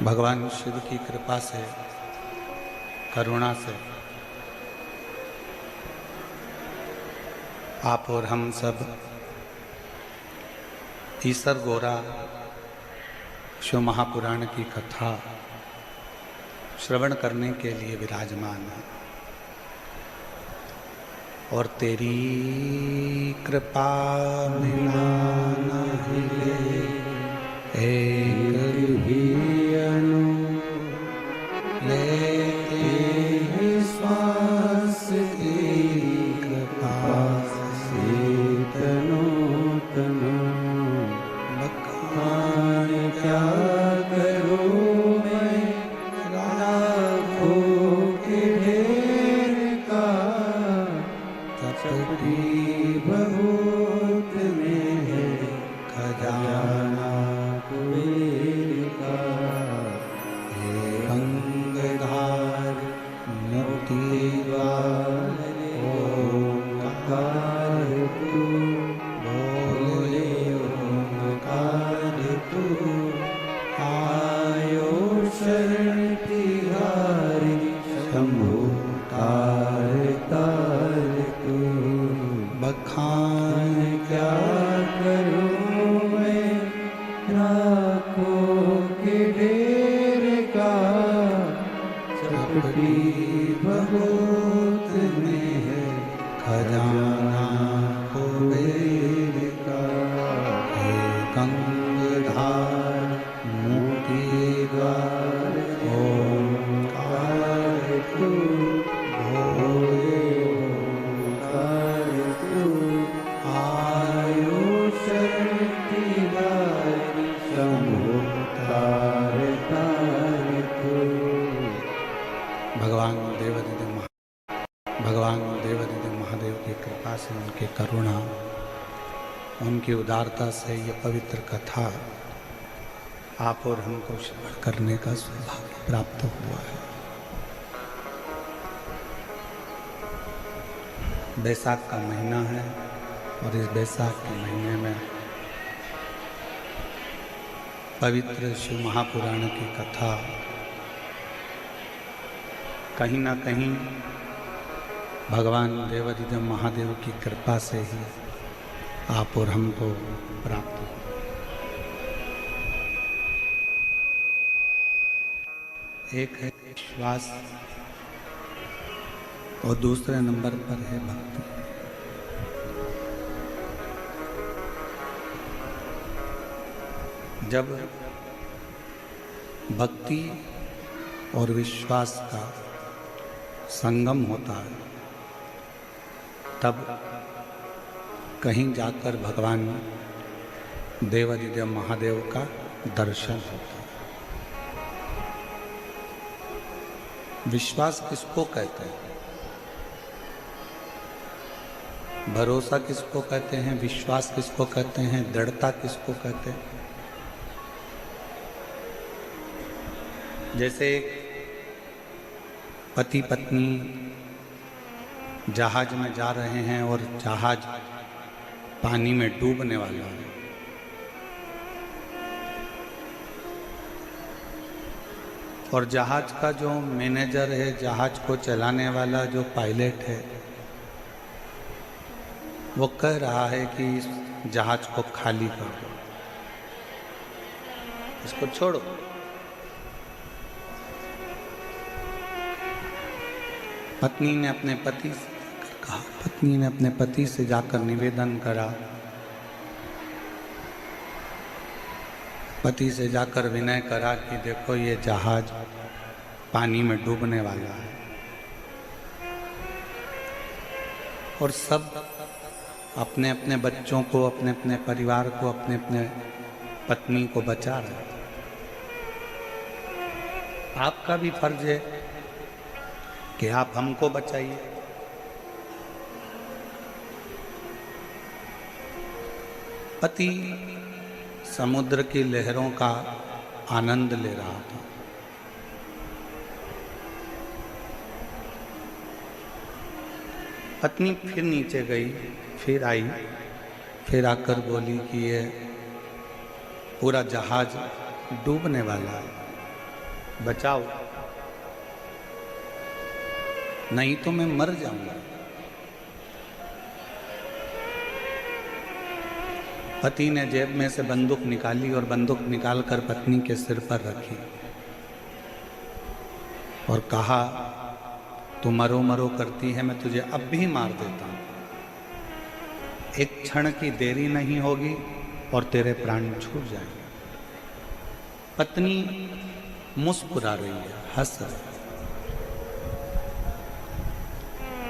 भगवान शिव की कृपा से, करुणा से आप और हम सब ईसर गोरा शिव महापुराण की कथा श्रवण करने के लिए विराजमान है। और तेरी कृपा बिना नहीं एक भी अनु लेते हैं श्वास की कृपा से तनो तनो बखान क्या करूं मैं लाखों के ढेर का कपटी बहुत में है खजाना कुबेर का। हे गंगाधार मोती द्वार ओंकार तू बोले ओंकार तू आयो शरण तिहारी शंभु तार तार तू। बखान क्या करूं मैं राखों के ढेर का चपटी बहुत में है खजाना कुबेर का। हे गंगाधार मोती द्वार ओंकार तू भोले ओंकार तू आयो शरण तिहारी शंभु तार तार तू। भगवान देवादिदेव महादेव की कृपा से, उनकी करुणा, उनकी उदारता से ये पवित्र कथा आप और हमको श्रवण करने का सौभाग्य प्राप्त हुआ है। बैसाख का महीना है और इस बैसाख के महीने में पवित्र शिव महापुराण की कथा कहीं ना कहीं भगवान देवादिदेव महादेव की कृपा से ही आप और हमको प्राप्त हो। एक है विश्वास और दूसरे नंबर पर है भक्ति। जब भक्ति और विश्वास का संगम होता है तब कहीं जाकर भगवान देवादिदेव महादेव का दर्शन होता है। विश्वास किसको कहते हैं? भरोसा किसको कहते हैं? विश्वास किसको कहते हैं? दृढ़ता किसको कहते हैं? जैसे पति पत्नी जहाज में जा रहे हैं और जहाज पानी में डूबने वाला है, और जहाज का जो मैनेजर है, जहाज को चलाने वाला जो पायलट है, वो कह रहा है कि इस जहाज को खाली कर दो, इसको छोड़ो। पत्नी ने अपने पति से कहा, पत्नी ने अपने पति से जाकर निवेदन करा, पति से जाकर विनय करा कि देखो ये जहाज पानी में डूबने वाला है और सब अपने अपने बच्चों को, अपने अपने परिवार को, अपने अपने पत्नी को बचा रहे। आपका भी फर्ज है कि आप हमको बचाइए। पति समुद्र की लहरों का आनंद ले रहा था। पत्नी फिर नीचे गई, फिर आई, फिर आकर बोली कि ये पूरा जहाज डूबने वाला है। बचाओ, नहीं तो मैं मर जाऊंगा। पति ने जेब में से बंदूक निकाली और बंदूक निकालकर पत्नी के सिर पर रखी और कहा, तू मरो मरो करती है, मैं तुझे अब भी मार देता हूं। एक क्षण की देरी नहीं होगी और तेरे प्राण छूट जाएंगे। पत्नी मुस्कुरा रही है, हंस रही है।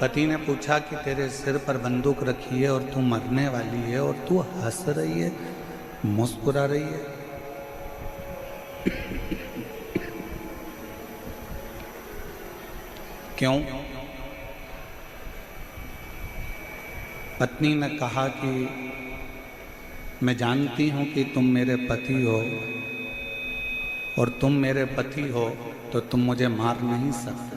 पति ने पूछा कि तेरे सिर पर बंदूक रखी है और तू मरने वाली है और तू हंस रही है, मुस्कुरा रही है। क्यों? पत्नी ने कहा कि मैं जानती हूं कि तुम मेरे पति हो और तुम मेरे पति हो तो तुम मुझे मार नहीं सकते।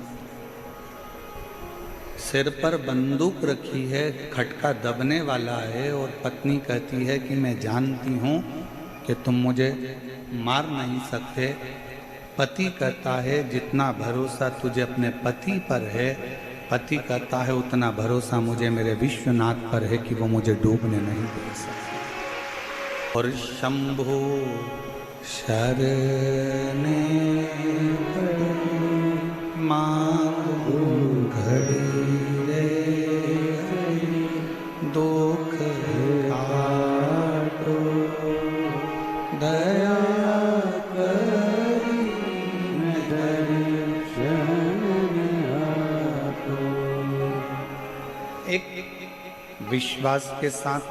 सिर पर बंदूक रखी है, खटका दबने वाला है और पत्नी कहती है कि मैं जानती हूं कि तुम मुझे मार नहीं सकते। पति कहता है जितना भरोसा तुझे अपने पति पर है, पति कहता है उतना भरोसा मुझे मेरे विश्वनाथ पर है कि वो मुझे डूबने नहीं दे सकते। और शंभु शरणे मांगू घड़ी रे, दुख काटो दया करी दर्शन आपो। एक विश्वास के साथ,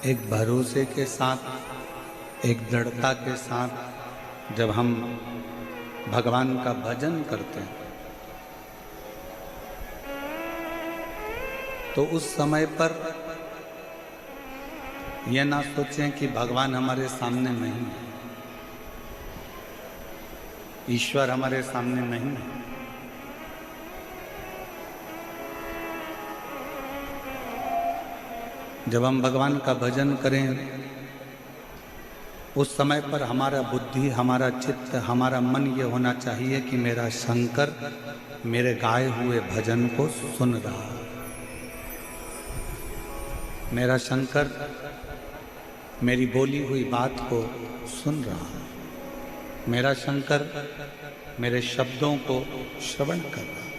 एक भरोसे के साथ, एक दृढ़ता के साथ जब हम भगवान का भजन करते हैं तो उस समय पर यह ना सोचें कि भगवान हमारे सामने नहीं है, ईश्वर हमारे सामने नहीं है। जब हम भगवान का भजन करें उस समय पर हमारा बुद्धि, हमारा चित्त, हमारा मन ये होना चाहिए कि मेरा शंकर मेरे गाए हुए भजन को सुन रहा है, मेरा शंकर मेरी बोली हुई बात को सुन रहा है, मेरा शंकर मेरे शब्दों को श्रवण कर रहा है।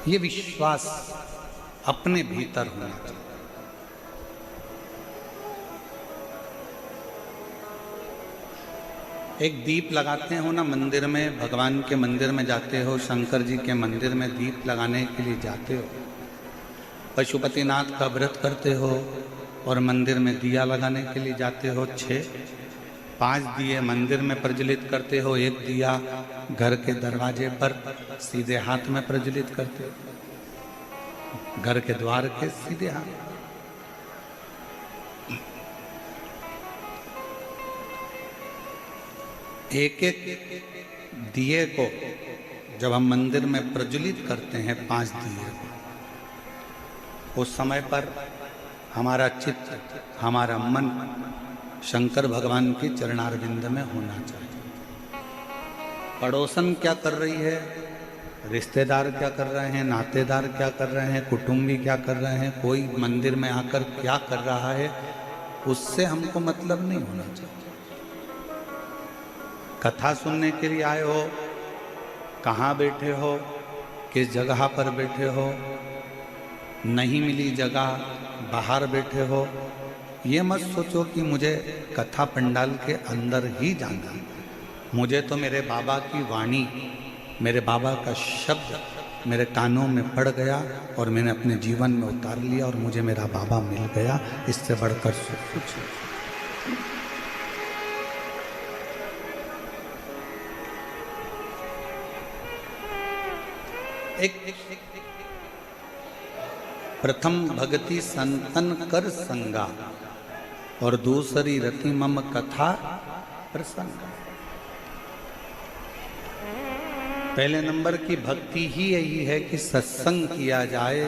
ये विश्वास अपने भीतर होना चाहिए। एक दीप लगाते हो ना मंदिर में, भगवान के मंदिर में जाते हो, शंकर जी के मंदिर में दीप लगाने के लिए जाते हो, पशुपतिनाथ का व्रत करते हो और मंदिर में दिया लगाने के लिए जाते हो। 5 दिए मंदिर में प्रज्वलित करते हो, 1 दिया घर के दरवाजे पर सीधे हाथ में प्रज्वलित करते हो, घर के द्वार के सीधे हाथ। एक एक दिए को जब हम मंदिर में प्रज्वलित करते हैं, 5 दिए को, उस समय पर हमारा चित्त, हमारा मन शंकर भगवान के चरणारविंद में होना चाहिए। पड़ोसन क्या कर रही है, रिश्तेदार क्या कर रहे हैं, नातेदार क्या कर रहे हैं, कुटुंबी क्या कर रहे हैं, कोई मंदिर में आकर क्या कर रहा है, उससे हमको मतलब नहीं होना चाहिए। कथा सुनने के लिए आए हो, कहाँ बैठे हो, किस जगह पर बैठे हो, नहीं मिली जगह बाहर बैठे हो, ये मत सोचो कि मुझे कथा पंडाल के अंदर ही जाना है। मुझे तो मेरे बाबा की वाणी, मेरे बाबा का शब्द मेरे कानों में पड़ गया और मैंने अपने जीवन में उतार लिया और मुझे मेरा बाबा मिल गया। इससे बढ़कर कुछ एक प्रथम भगति संतन कर संगा और दूसरी रति मम कथा प्रसंगा। पहले नंबर की भक्ति ही यही है कि सत्संग किया जाए,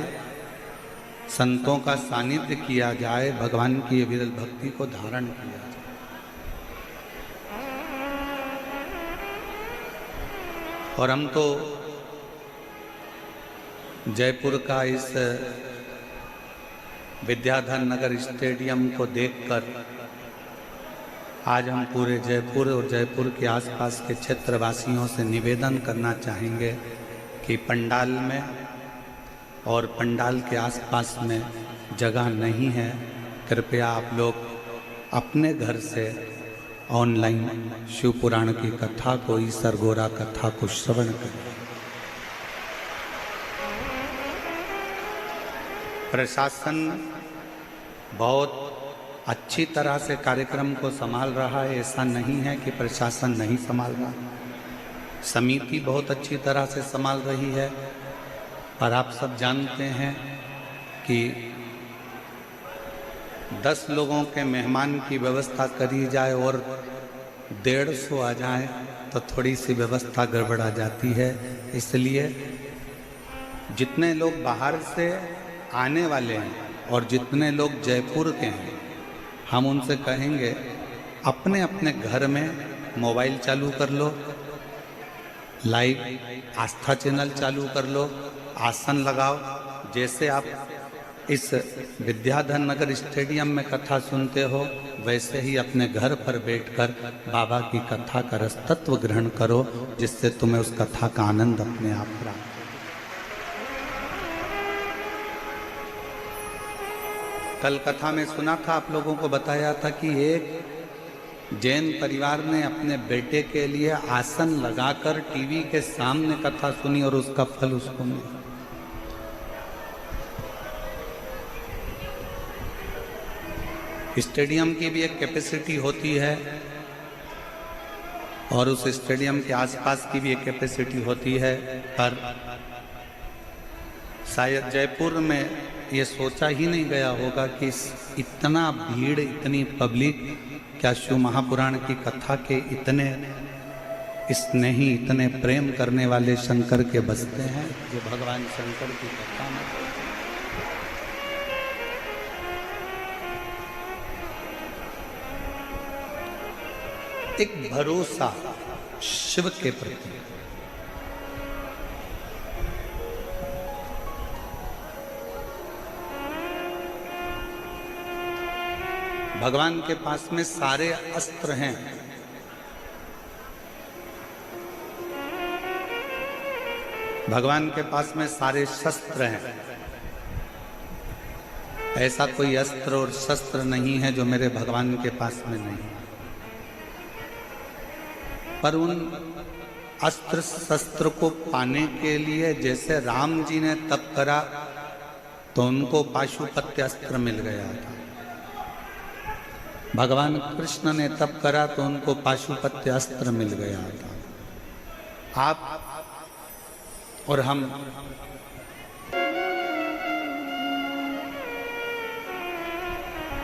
संतों का सानिध्य किया जाए, भगवान की विरल भक्ति को धारण किया जाए। और हम तो जयपुर का इस विद्याधर नगर स्टेडियम को देखकर आज हम पूरे जयपुर और जयपुर के आसपास के क्षेत्रवासियों से निवेदन करना चाहेंगे कि पंडाल में और पंडाल के आसपास में जगह नहीं है। कृपया आप लोग अपने घर से ऑनलाइन शिव पुराण की कथा को, ईसर गोरा कथा को श्रवण करें। प्रशासन बहुत अच्छी तरह से कार्यक्रम को संभाल रहा है, ऐसा नहीं है कि प्रशासन नहीं संभाल रहा। समिति बहुत अच्छी तरह से संभाल रही है, पर आप सब जानते हैं कि 10 लोगों के मेहमान की व्यवस्था करी जाए और 150 आ जाए तो थोड़ी सी व्यवस्था गड़बड़ा जाती है। इसलिए जितने लोग बाहर से आने वाले हैं और जितने लोग जयपुर के हैं, हम उनसे कहेंगे अपने अपने घर में मोबाइल चालू कर लो, लाइव आस्था चैनल चालू कर लो, आसन लगाओ। जैसे आप इस विद्याधर नगर स्टेडियम में कथा सुनते हो, वैसे ही अपने घर पर बैठकर बाबा की कथा का रसतत्व ग्रहण करो, जिससे तुम्हें उस कथा का आनंद अपने आप प्राप्त। कल कथा में सुना था, आप लोगों को बताया था कि एक जैन परिवार ने अपने बेटे के लिए आसन लगाकर टीवी के सामने कथा सुनी और उसका फल उसको मिला। स्टेडियम की भी एक कैपेसिटी होती है और उस स्टेडियम के आसपास की भी एक कैपेसिटी होती है, पर शायद जयपुर में ये सोचा ही नहीं गया होगा कि इतना भीड़, इतनी पब्लिक क्या शिव महापुराण की कथा के इतने स्नेही, इतने प्रेम करने वाले शंकर के बसते हैं, जो भगवान शंकर की कथा में। एक भरोसा शिव के प्रति, भगवान के पास में सारे अस्त्र हैं। भगवान के पास में सारे शस्त्र हैं। ऐसा कोई अस्त्र और शस्त्र नहीं है जो मेरे भगवान के पास में नहीं है। पर उन अस्त्र शस्त्र को पाने के लिए जैसे राम जी ने तप करा तो उनको पाशुपत्य अस्त्र मिल गया था, भगवान कृष्ण ने तप करा तो उनको पाशुपत्य अस्त्र मिल गया था। आप और हम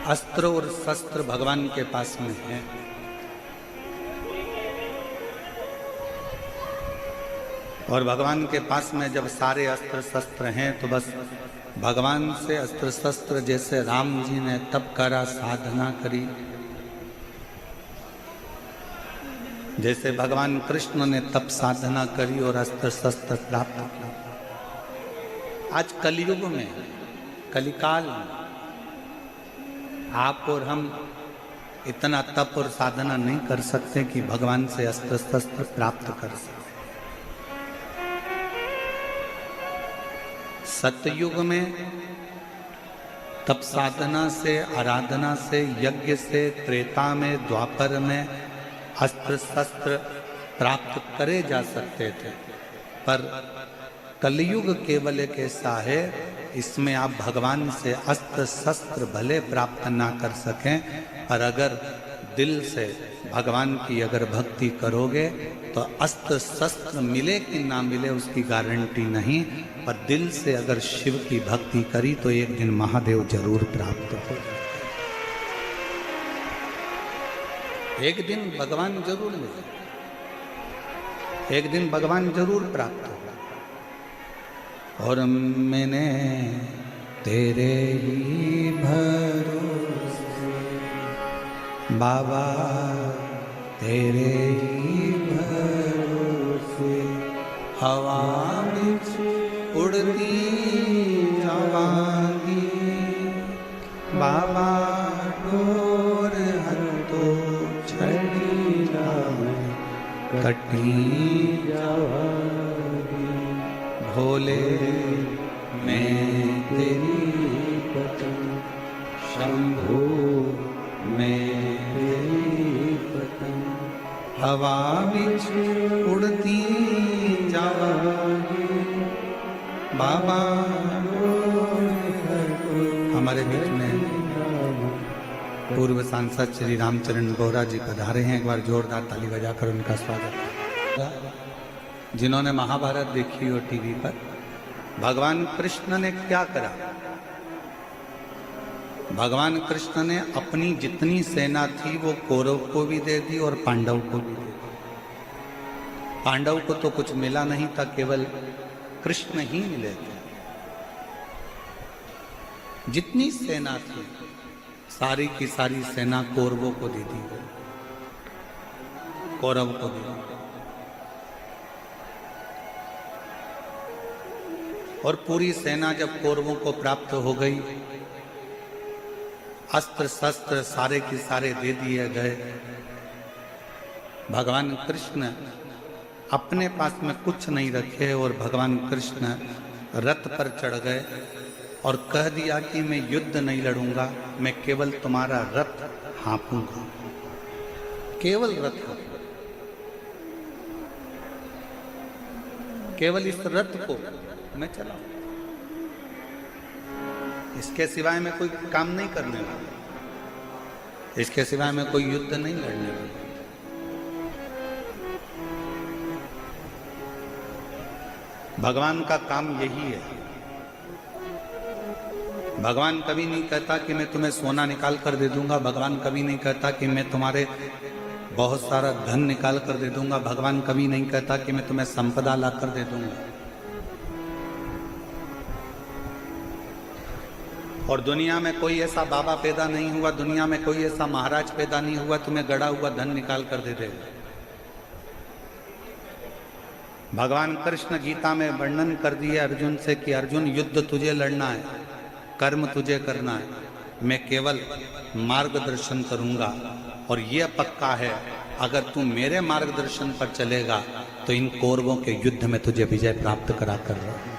अस्त्र और शस्त्र भगवान के पास में हैं। और भगवान के पास में जब सारे अस्त्र शस्त्र हैं तो बस भगवान से अस्त्र शस्त्र, जैसे राम जी ने तप करा, साधना करी, जैसे भगवान कृष्ण ने तप साधना करी और अस्त्र शस्त्र प्राप्त किया। आज कलयुग में, कलिकाल में आप और हम इतना तप और साधना नहीं कर सकते कि भगवान से अस्त्र शस्त्र प्राप्त कर सके। सतयुग में तप साधना से, आराधना से, यज्ञ से, त्रेता में, द्वापर में अस्त्र शस्त्र प्राप्त करे जा सकते थे, पर कलयुग केवल एक ऐसा है, इसमें आप भगवान से अस्त्र शस्त्र भले प्राप्त ना कर सकें, पर अगर दिल से भगवान की अगर भक्ति करोगे तो अस्त्र शस्त्र मिले कि ना मिले उसकी गारंटी नहीं, पर दिल से अगर शिव की भक्ति करी तो एक दिन महादेव जरूर प्राप्त हो। एक दिन भगवान जरूर मिले, एक दिन भगवान जरूर प्राप्त हो। और मैंने तेरे ही भरोसे बाबा, तेरे ही भरोसे हवा बिच उड़ती जावांगी, बाबा डोर हंतो छड़ी लाए कटी जावांगी। भोले मैं तेरी पतंग, शंभू मैं तेरी पतंग, हवा बिच उड़ती जावांगी, बाबा। हमारे बीच में पूर्व सांसद श्री रामचरण बोहरा जी पधारे हैं। एक बार जोरदार ताली बजाकर उनका स्वागत। जिन्होंने महाभारत देखी हो टीवी पर, भगवान कृष्ण ने क्या करा? भगवान कृष्ण ने अपनी जितनी सेना थी वो कौरव को भी दे दी और पांडव को भी दे दी। पांडव को तो कुछ मिला नहीं था, केवल कृष्ण ही मिले थे। जितनी सेना थी सारी की सारी सेना कौरवों को दे दी, कौरव को दी। और पूरी सेना जब कौरवों को प्राप्त हो गई, अस्त्र शस्त्र सारे के सारे दे दिए गए, भगवान कृष्ण अपने पास में कुछ नहीं रखे और भगवान कृष्ण रथ पर चढ़ गए और कह दिया कि मैं युद्ध नहीं लड़ूंगा, मैं केवल तुम्हारा रथ हाँपूंगा, केवल रथ हाँपूंगा, केवल इस रथ को मैं चलाऊं, इसके सिवाय मैं कोई काम नहीं करने वाला, इसके सिवाय मैं कोई युद्ध नहीं लड़ने वाला। भगवान का काम यही है। भगवान कभी नहीं कहता कि मैं तुम्हें सोना निकाल कर दे दूंगा, भगवान कभी नहीं कहता कि मैं तुम्हारे बहुत सारा धन निकाल कर दे दूंगा, भगवान कभी नहीं कहता कि मैं तुम्हें संपदा ला कर दे दूंगा। और दुनिया में कोई ऐसा बाबा पैदा नहीं हुआ, दुनिया में कोई ऐसा महाराज पैदा नहीं हुआ तुम्हें गड़ा हुआ धन निकाल कर दे देगा। भगवान कृष्ण गीता में वर्णन कर दिया अर्जुन से कि अर्जुन युद्ध तुझे लड़ना है, कर्म तुझे करना है, मैं केवल मार्गदर्शन करूंगा। और यह पक्का है अगर तू मेरे मार्गदर्शन पर चलेगा तो इन कौरवों के युद्ध में तुझे विजय प्राप्त करा कर रहा।